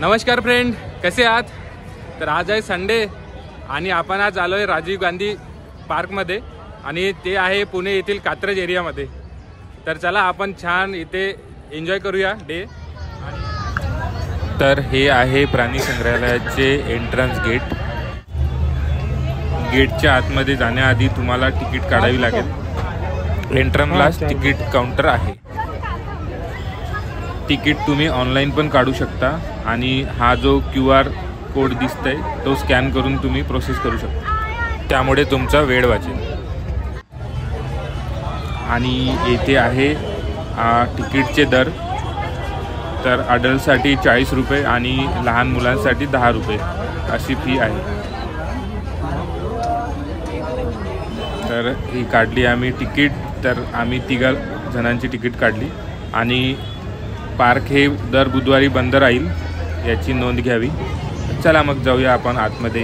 नमस्कार फ्रेंड, कसे आहात? तर आज आहे संडे आणि आपण आज आलो आहे राजीव गांधी पार्कमध्ये आणि ते आहे पुणे येथील कात्रज एरियामध्ये. तर चला आपण छान इथे एन्जॉय करूया डे. तर हे आहे प्राणी संग्रहालयाचे एंट्रन्स गेट. गेटच्या आतमध्ये जाण्याआधी तुम्हाला तिकीट काढावी लागेल. एंट्रन्सलाच तिकीट काउंटर आहे. तिकीट तुम्ही ऑनलाईन पण काढू शकता आणि हा जो QR कोड दिसतंय तो स्कॅन करून तुम्ही प्रोसेस करू शकता. त्यामुळे तुमचा वेळ वाचेल. आणि येथे आहे तिकीटचे दर. तर अडल्टसाठी 40 रुपये आणि लहान मुलांसाठी 10 रुपये अशी फी आहे. तर ही काढली आम्ही तिकीट. तर आम्ही 3 जणांची तिकीट काढली आणि पार्क हे दर बुधवारी बंद राहील याची नोंद घ्यावी. चला मग जाऊया आपण आतमध्ये.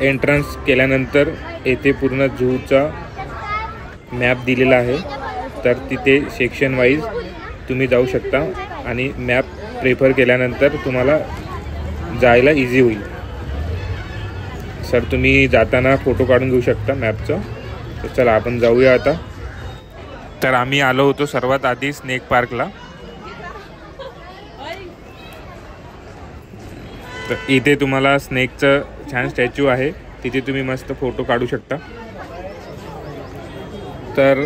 एंट्रन्स केल्यानंतर येथे पूर्ण झूचा मॅप दिलेला आहे. तर तिथे सेक्शन वाईज तुम्ही जाऊ शकता आणि मॅप प्रेफर केल्यानंतर तुम्हाला जायला इझी होईल. सर तुम्ही जाताना फोटो काढून घेऊ शकता मॅपचा. तर चला आपण जाऊया आता. तर आम्ही आलो होतो सर्वात आधी स्नेक पार्कला. तर इथे तुम्हाला स्नेकचं छान स्टॅच्यू आहे, तिथे तुम्ही मस्त फोटो काढू शकता. तर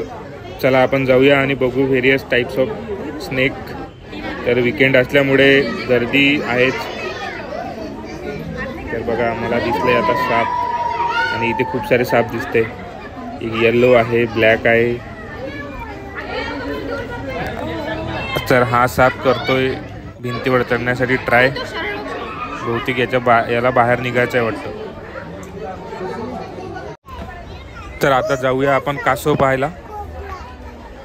चला आपण जाऊया आणि बघू व्हेरियस टाईप्स ऑफ स्नेक. तर विकेंड असल्यामुळे गर्दी आहेच. तर बघा मला दिसले आता साप आणि इथे खूप सारे साप दिसते. एक येल्लो आहे, ब्लॅक आहे. तर हा साप करतोय भिंतीवर चढण्यासाठी ट्राय. बहुतेक याला बाहेर निघायचं आहे वाटतं. तर आता जाऊया आपण कासव पाहायला.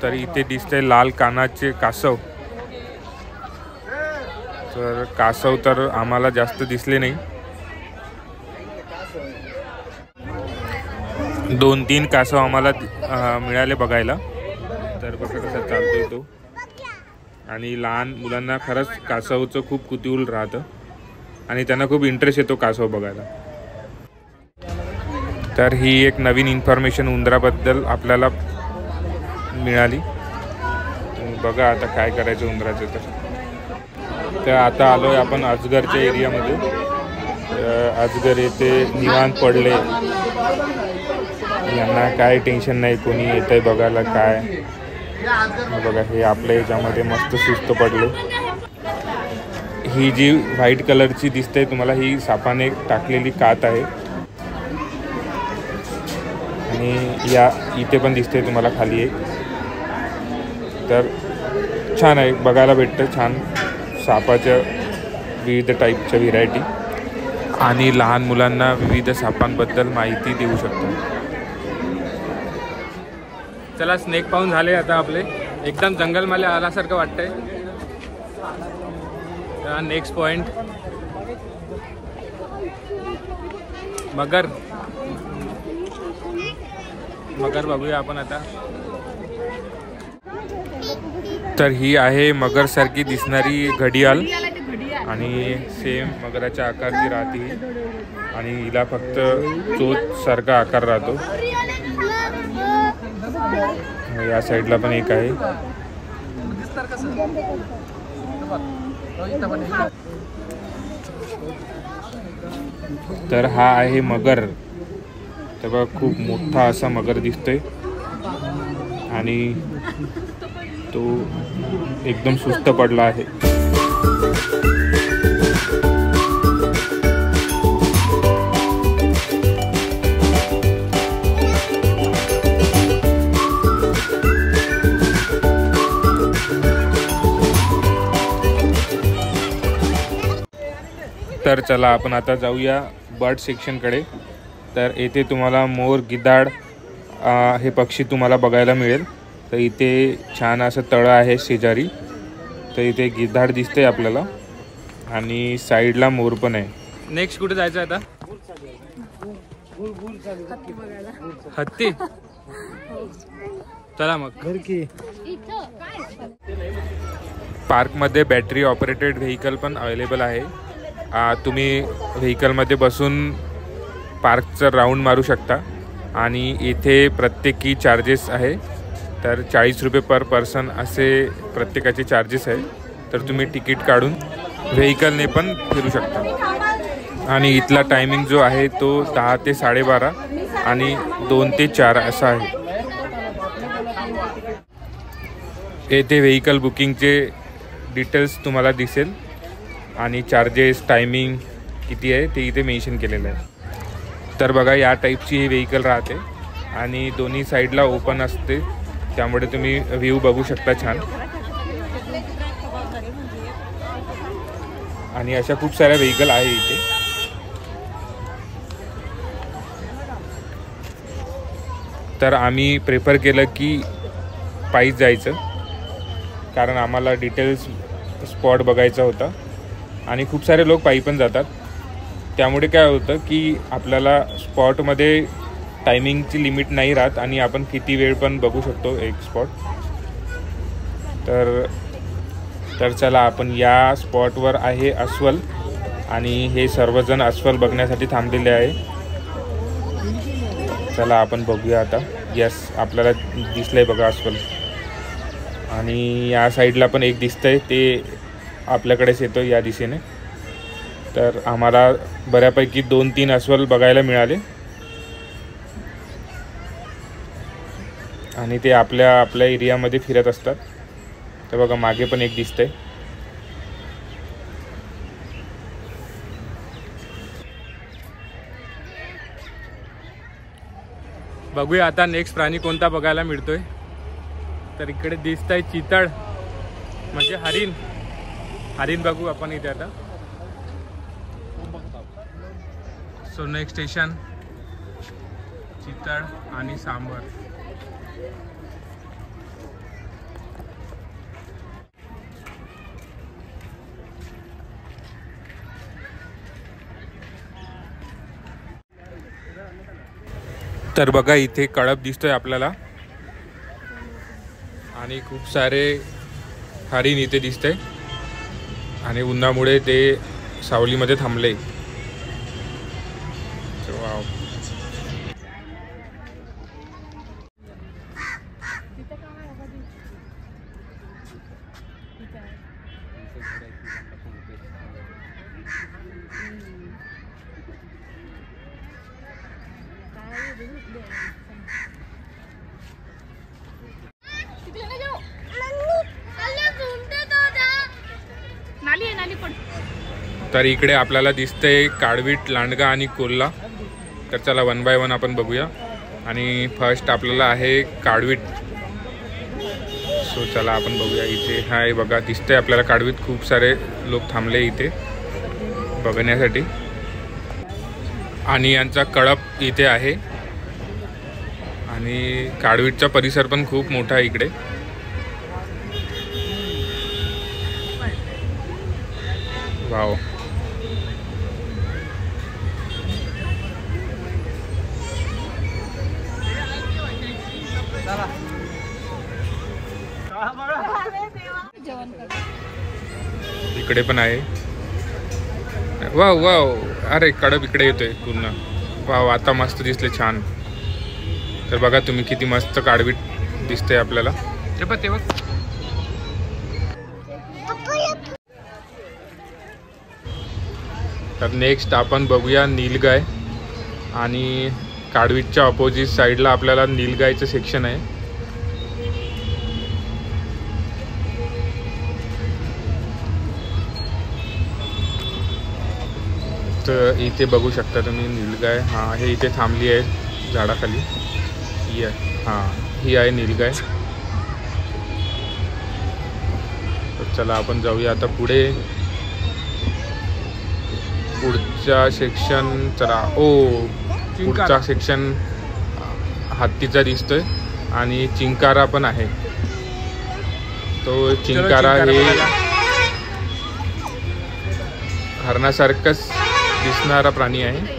तर इथे दिसते लाल कानाचे कासव. तर कासव तर आम्हाला जास्त दिसले नाही. 2-3 कासव आम्हाला मिळाले बघायला. तर बघा कसा चालतोय तो. आणि लहान मुलांना खरंच कासवचं खूप कुतूहल राहतं आणि त्यांना खूप इंटरेस्ट येतो कासव बघायला. तर ही एक नवीन इन्फॉर्मेशन उंदराबद्दल आपल्याला मिळाली. बघा आता काय करायचं उंदराचं. तर आता आलो आहे आपण अजगरच्या एरियामध्ये. अजगर येथे निवांत पडले. यांना काय टेन्शन नाही, कोणी येत आहे बघायला काय. बघा हे आपल्या याच्यामध्ये मस्त सुस्त पडले. ही जी व्हाईट कलरची दिसते तुम्हाला ही सापाने टाकलेली कात आहे. आणि या इथे पण दिसते तुम्हाला खाली एक. तर छान आहे, बघायला भेटतं छान सापाच्या विविध टाईपच्या व्हेरायटी. आणि लहान मुलांना विविध सापांबद्दल माहिती देऊ शकतो. चला स्नेक पाहून झाले आता आपले. एकदम जंगलमध्ये आल्यासारखं वाटतंय. नेक्स्ट पॉइंट मगर. मगर बघूया आपण आता. तर ही आहे मगरसारखी दिसणारी घडियाल आणि सेम मगराच्या आकारची राहते आणि हिला फक्त चोच सारखा आकार राहतो. या साईडला पण एक आहे. तर हा आहे मगर. तर बघा खूप मोठा असा मगर दिसतोय आणि तो एकदम सुस्त पडला आहे. तर चला आपण आता जाऊया बर्ड सेक्शनकडे. तर येथे तुम्हाला मोर, गिधाड हे पक्षी तुम्हाला बघायला मिळेल. तर इथे छान असं तळं आहे शेजारी. तर इथे गिधाड दिसते आपल्याला आणि साईडला मोर पण आहे. नेक्स्ट कुठे जायचं आता? हत्ती. चला मग. पार्कमध्ये बॅटरी ऑपरेटेड व्हेकल पण अवेलेबल आहे. तुम्ही व्हेकलमध्ये बसून पार्कचं राऊंड मारू शकता आणि इथे प्रत्येकी चार्जेस आहे. तर 40 रुपये पर पर्सन असे प्रत्येकाचे चार्जेस आहे. तर तुम्ही तिकीट काढून व्हेकलने पण फिरू शकता. आणि इथला टायमिंग जो आहे तो 10 ते 12:30 आणि 2 ते 4 असा आहे. येथे व्हेकल बुकिंगचे डिटेल्स तुम्हाला दिसेल आणि चार्जेस टायमिंग किती आहे ते इथे मेन्शन केलेलं आहे. तर बघा या टाईपची ही व्हेकल राहते आणि दोन्ही साईडला ओपन असते, त्यामुळे तुम्ही व्ह्यू बघू शकता छान. आणि अशा खूप साऱ्या व्हेकल आहे इथे. तर आम्ही प्रेफर केलं की पायीच जायचं, कारण आम्हाला डिटेल्स स्पॉट बघायचा होता आणि खूप सारे लोक पायी पण जातात. त्यामुळे काय होतं की आपल्याला स्पॉटमध्ये टायमिंगची लिमिट नाही राहत आणि आपण किती वेळ पण बघू शकतो एक स्पॉट. तर चला आपण या स्पॉटवर आहे अस्वल आणि हे सर्वजण अस्वल बघण्यासाठी थांबलेले आहे. चला आपण बघूया आता. यस, आपल्याला दिसलंय बघा अस्वल. आणि या साईडला पण एक दिसतंय, ते आपल्याकडेच येतो या दिशेने. तर आम्हाला बऱ्यापैकी 2-3 अस्वल बघायला मिळाले आणि ते आपल्या एरियामध्ये फिरत असतात. तर बघा मागे पण एक दिसतंय. बघूया आता नेक्स्ट प्राणी कोणता बघायला मिळतोय. तर इकडे दिसत आहे चितळ, म्हणजे हरिण. हरिण बघू आपण इथे आता. सो नेक्स्ट स्टेशन चितळ आणि सांबर. तर बघा इथे कळप दिसतोय आपल्याला आणि खूप सारे हरिण इथे दिसतंय आणि उन्हामुळे ते सावलीमध्ये थांबले. वाव. तर इकडे आपल्याला दिसतंय काळवीट, लांडगा आणि कोल्हा. तर चला 1 बाय 1 आपण बघूया. आणि फर्स्ट आपल्याला आहे काळवीट. सो चला आपण बघूया. इथे हाय बघा, दिसतंय आपल्याला काळवीट. खूप सारे लोक थांबले इथे बघण्यासाठी आणि यांचा कळप इथे आहे. आणि काळवीटचा परिसर पण खूप मोठा आहे इकडे. वाव. इकडे पण आहे. Wow wow. अरे कडप इकडे येतोय पूर्ण. वाव, आता मस्त दिसले, छान. तर बघा तुम्ही किती मस्त काळवीट दिसते आपल्याला. ते बघ. तर नेक्स्ट आपण बघूया नीलगाय. आणि काळवीटच्या ऑपोजिट साईडला आपल्याला नीलगायचं सेक्शन आहे. तर इथे बघू शकता तुम्ही नीलगाय. हां, हे इथे थांबली आहे झाडाखाली. ही आहे, हां ही आहे नीलगाय. तर चला आपण जाऊया आता पुढे. पुढचा सेक्शन चला. पुढचा सेक्शन हत्तीचा दिसतोय आणि चिंकारा पण आहे. तो चिंकारा हे हरणासारखंच दिसणारा प्राणी आहे.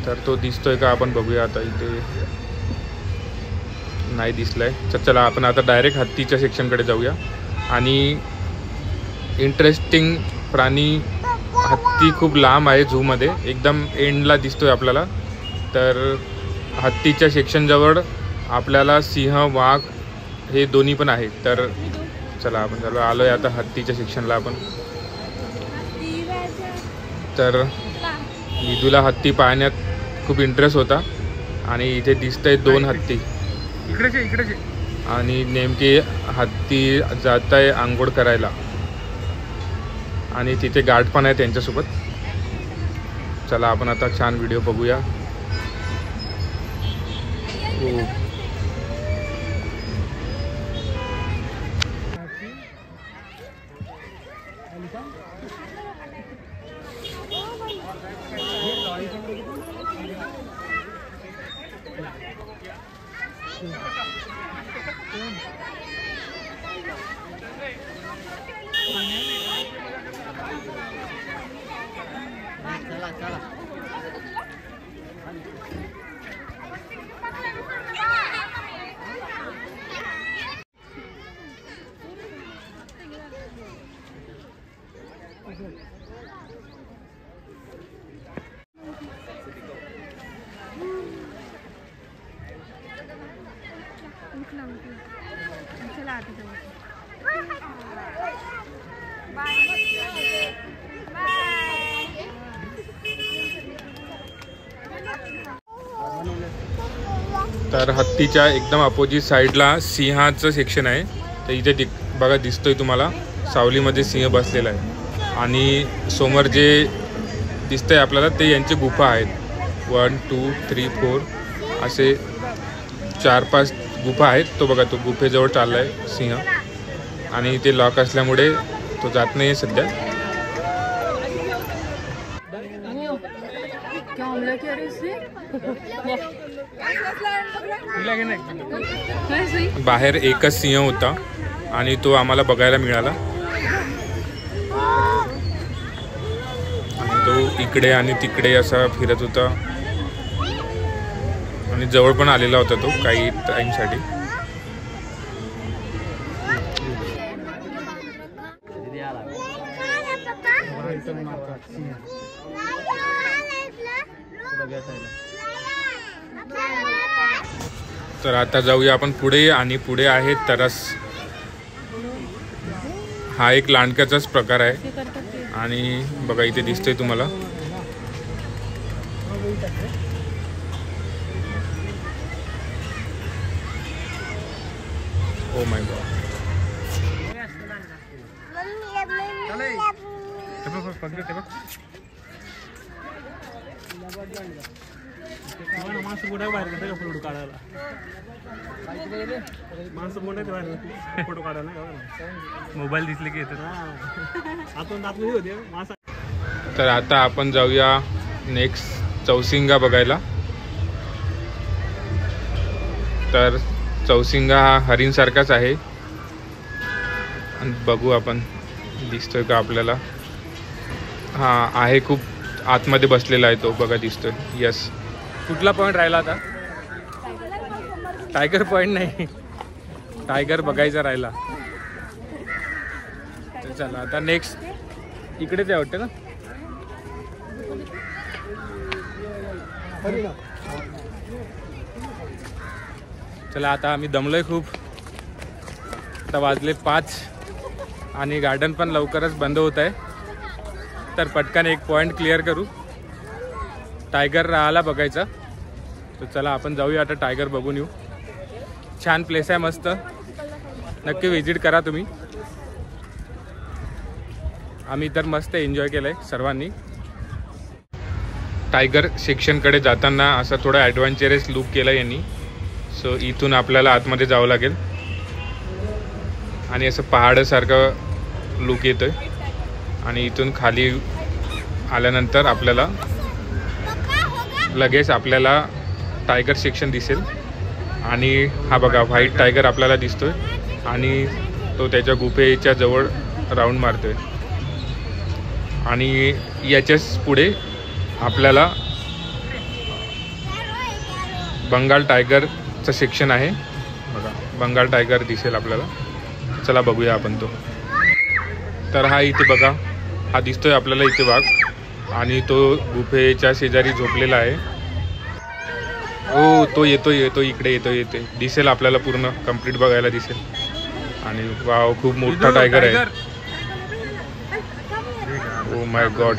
तर तो दिसतोय का आपण बघूया. आता इथे नाही दिसलाय. तर चला आपण आता डायरेक्ट हत्तीच्या सेक्शनकडे जाऊया. आणि इंटरेस्टिंग प्राणी हत्ती खूप लांब आहे झूमध्ये, एकदम एंडला दिसतोय आपल्याला. तर हत्तीच्या सेक्शनजवळ आपल्याला सिंह वाघ हे दोन्ही पण आहेत. तर चला आपण चलो आलोय आता हत्तीच्या सेक्शनला आपण. तर विदूला हत्ती पाहण्यात खूप इंटरेस्ट होता आणि इथे दिसतंय 2 हत्ती इकडेच आणि नेमके हत्ती जात आहे आंघोळ करायला आणि तिथे गार्ड पण आहे त्यांच्यासोबत. चला आपण आता छान व्हिडिओ बघूया. तर हत्तीच्या एकदम अपोजिट साईडला सिंहाचं सेक्शन आहे. तर इथे बघा दिसतोय तुम्हाला सावलीमध्ये सिंह बसलेला आहे आणि समोर जे दिसतंय आपल्याला ते यांचे गुफा आहेत. 1 2 3 4 असे 4-5 गुफा आहेत. तो बघा तो गुफेजवळ चालला आहे सिंह आणि ते लॉक असल्यामुळे तो जात नाही आहे सध्या. बाहेर एकच सिंह होता आणि तो आम्हाला बघायला मिळाला आणि तो इकडे आणि तिकडे असा फिरत होता आणि जवळ पण आलेला होता तो काही टाईमसाठी. तर आता जाऊया आपण पुढे आणि पुढे आहे तरस. हा एक लांडक्याचाच प्रकार आहे आणि बघा इथे दिसतोय तुम्हाला. Oh my God. मोबाईल दिसले की तर आता आपण जाऊया नेक्स्ट चौसिंगा बघायला. तर चौसिंगा हा हरिणसारखाच आहे आणि बघू आपण दिसतोय का आपल्याला. हा आहे खूप आतमध्ये बसलेला आहे तो बघा दिसतोय. यस. कुठला पॉईंट राहिला आता? टायगर पॉईंट नाही, टायगर बघायचा राहिला. तर चला आता नेक्स्ट इकडेच आहे वाटतं ना. चला आता आम्ही दमलोय खूप. आता वाजले 5 आणि गार्डन पण लवकरच बंद होत आहे. तर पटकन एक पॉईंट क्लिअर करू. टायगर राहिला बघायचा. तर चला आपण जाऊया आता टायगर बघून येऊ. छान प्लेस आहे मस्त, नक्की विजिट करा तुम्ही. आम्ही तर मस्त एन्जॉय केलं आहे सर्वांनी. टायगर सेक्शनकडे जाताना असा थोडा ॲडव्हेंचरस लुक केला यांनी. सो इथून आपल्याला आतमध्ये जावं लागेल आणि असं पहाडासारखं लुक येतोय आणि इथून खाली आल्यानंतर आपल्याला लगेच आपल्याला टायगर सेक्शन दिसेल. आणि हा बघा व्हाईट टायगर आपल्याला दिसतोय आणि तो त्याच्या गुफेच्या जवळ राऊंड मारतोय. आणि याच्याच पुढे आपल्याला बंगाल टायगरचं सेक्शन आहे बघा. बंगाल टायगर दिसेल आपल्याला. चला बघूया आपण तो. तर हा इथे बघा, हा दिसतोय आपल्याला इथे वाघ आणि तो गुफेच्या शेजारी झोपलेला आहे. हो, तो येतो इकडे येते दिसेल आपल्याला, पूर्ण कंप्लीट बघायला दिसेल. आणि वाव, खूप मोठा टायगर आहे. Oh my God.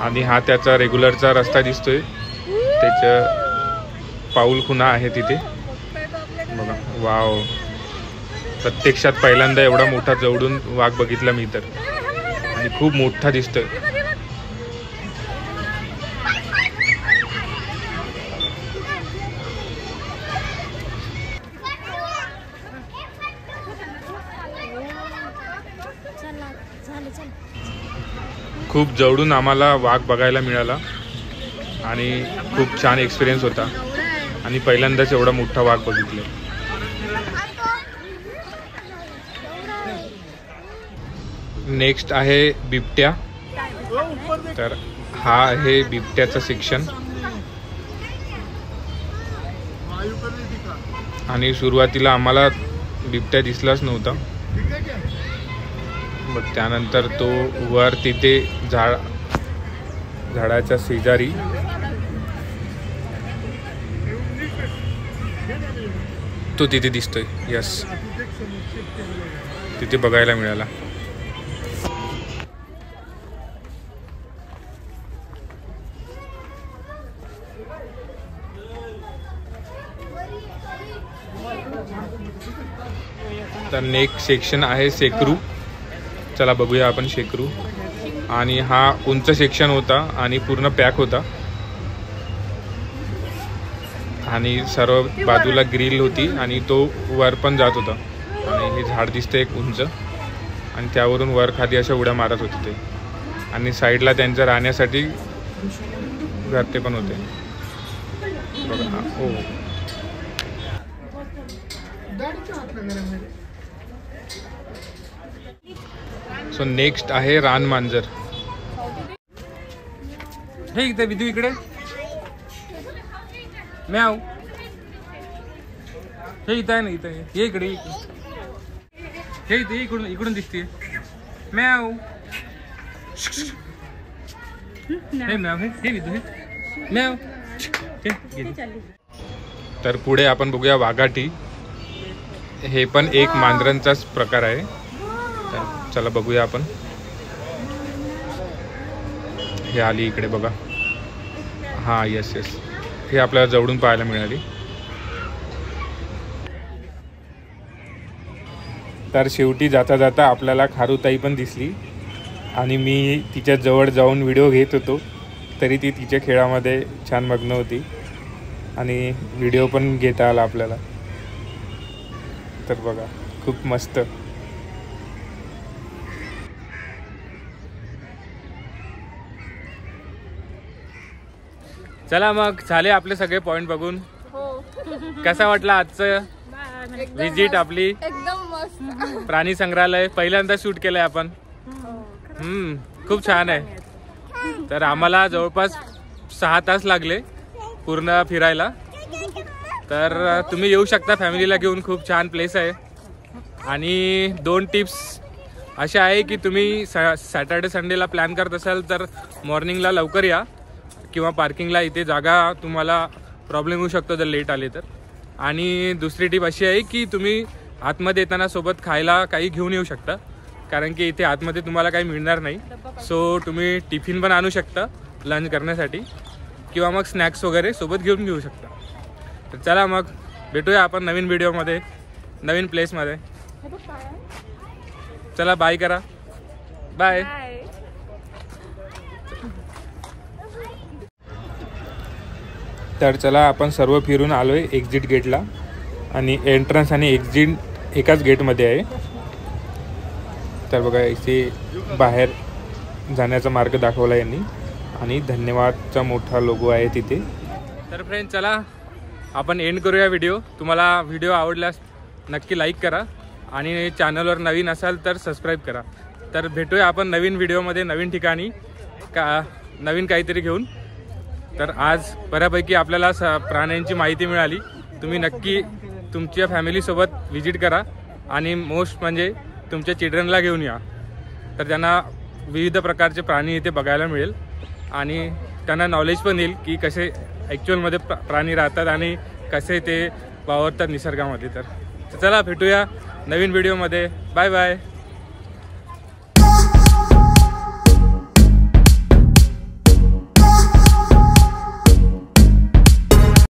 आणि हा त्याचा रेग्युलरचा रस्ता दिसतोय, त्याच्या पाऊल खुणा आहे तिथे बघा. वाव, प्रत्यक्षात पहिल्यांदा एवढा मोठा जवळून वाघ बघितला मी तर, आणि खूप मोठा दिसतोय. खूप जवळून आम्हाला वाघ बघायला मिळाला आणि खूप छान एक्सपिरियन्स होता. आणि पहिल्यांदाच एवढा मोठा वाघ बघितला. नेक्स्ट आहे बिबट्या. तर हा आहे बिबट्याचा सेक्शन. आणि सुरुवातीला आम्हाला बिबट्या दिसलाच नव्हता, मग त्यानंतर तो वर तिथे झाडाच्या शेजारी तो तिथे दिसतोय. यस, तिथे बघायला मिळाला. तर नेक्स्ट सेक्शन आहे शेकरू. चला बघूया आपण शेकरू. आणि हा उंच सेक्शन होता आणि पूर्ण पॅक होता आणि सर्व बाजूला ग्रिल होती आणि तो वर पण जात होता. आणि हे झाड दिसतं एक उंच, आणि त्यावरून वर खाली अशा उड्या मारत होते ते. आणि साईडला त्यांच्या राहण्यासाठी घरटे पण होते बघा. हो, सो नेक्स्ट आहे रान मांजर. हे इथे विदू, इकडे म्याव. हे इथं आहे ना, इथं ये इकडे. हे इथे इकडून दिसते म्याव. हे म्याव, हे विदू, हे म्याव. तर पुढे आपण बघूया वाघाटी. हे पण एक मांजरांचाच प्रकार आहे. तर चला बघूया आपण. हे आली इकडे बघा. हां, यस, हे आपल्याला जवळून पाहायला मिळाली. तर शेवटी जाता जाता आपल्याला खारुताई पण दिसली. आणि मी तिच्या जवळ जाऊन व्हिडिओ घेत होतो, तरी ती तिच्या खेळामध्ये छान मग्न होती आणि व्हिडिओ पण घेता आला आपल्याला. तर बघा, खूप मस्त. चला मग, झाले आपले सगळे पॉइंट बघून. कसा वाटला आजचं विजिट आपली? एकदम मस्त. प्राणी संग्रहालय पहिल्यांदा शूट केलंय आपण. खूप छान आहे. तर आम्हाला जवळपास 6 तास लागले पूर्ण फिरायला. तर तुम्ही येऊ शकता फॅमिलीला घेऊन. खूप छान प्लेस आहे. आणि 2 टिप्स अशा आहे की तुम्ही सॅटर्डे संडेला प्लॅन करत असाल तर मॉर्निंगला लवकर या, किंवा पार्किंगला इथे जागा तुम्हाला प्रॉब्लेम होऊ शकतो जर लेट आले तर. आणि दुसरी टिप अशी आहे की तुम्ही आतमध्ये येताना सोबत खायला काही घेऊन येऊ शकता, कारण की इथे आतमध्ये तुम्हाला काही मिळणार नाही. सो तुम्ही टिफिन पण आणू शकता लंच करण्यासाठी, किंवा मग स्नॅक्स वगैरे सोबत घेऊन घेऊ शकता. तर चला मग, भेटूया आपण नवीन व्हिडिओमध्ये, नवीन प्लेसमध्ये. चला बाय करा. बाय. तर चला, आपण सर्व फिरून आलो आहे एक्झिट गेटला. आणि एंट्रन्स आणि एक्झिट एकाच गेटमध्ये आहे. तर बघा, इथे बाहेर जाण्याचा मार्ग दाखवला यांनी, आणि धन्यवादचा मोठा लोगो आहे तिथे. तर फ्रेंड, चला आपण एंड करूया व्हिडिओ. तुम्हाला व्हिडिओ आवडल्यास नक्की लाईक करा, आणि चॅनलवर नवीन असाल तर सबस्क्राईब करा. तर भेटूया आपण नवीन व्हिडिओमध्ये, नवीन ठिकाणी, नवीन काहीतरी घेऊन. तर आज बऱ्यापैकी आपल्याला प्राण्यांची माहिती मिळाली. तुम्ही नक्की तुमच्या फॅमिलीसोबत व्हिजिट करा आणि मोस्ट म्हणजे तुमच्या चिल्ड्रनला घेऊन या. तर त्यांना विविध प्रकारचे प्राणी इथे बघायला मिळेल आणि त्यांना नॉलेज पण येईल की कसे ॲक्च्युअलमध्ये प्राणी राहतात आणि कसे ते वावरतात निसर्गामध्ये. तर चला भेटूया नवीन व्हिडिओमध्ये. Bye bye.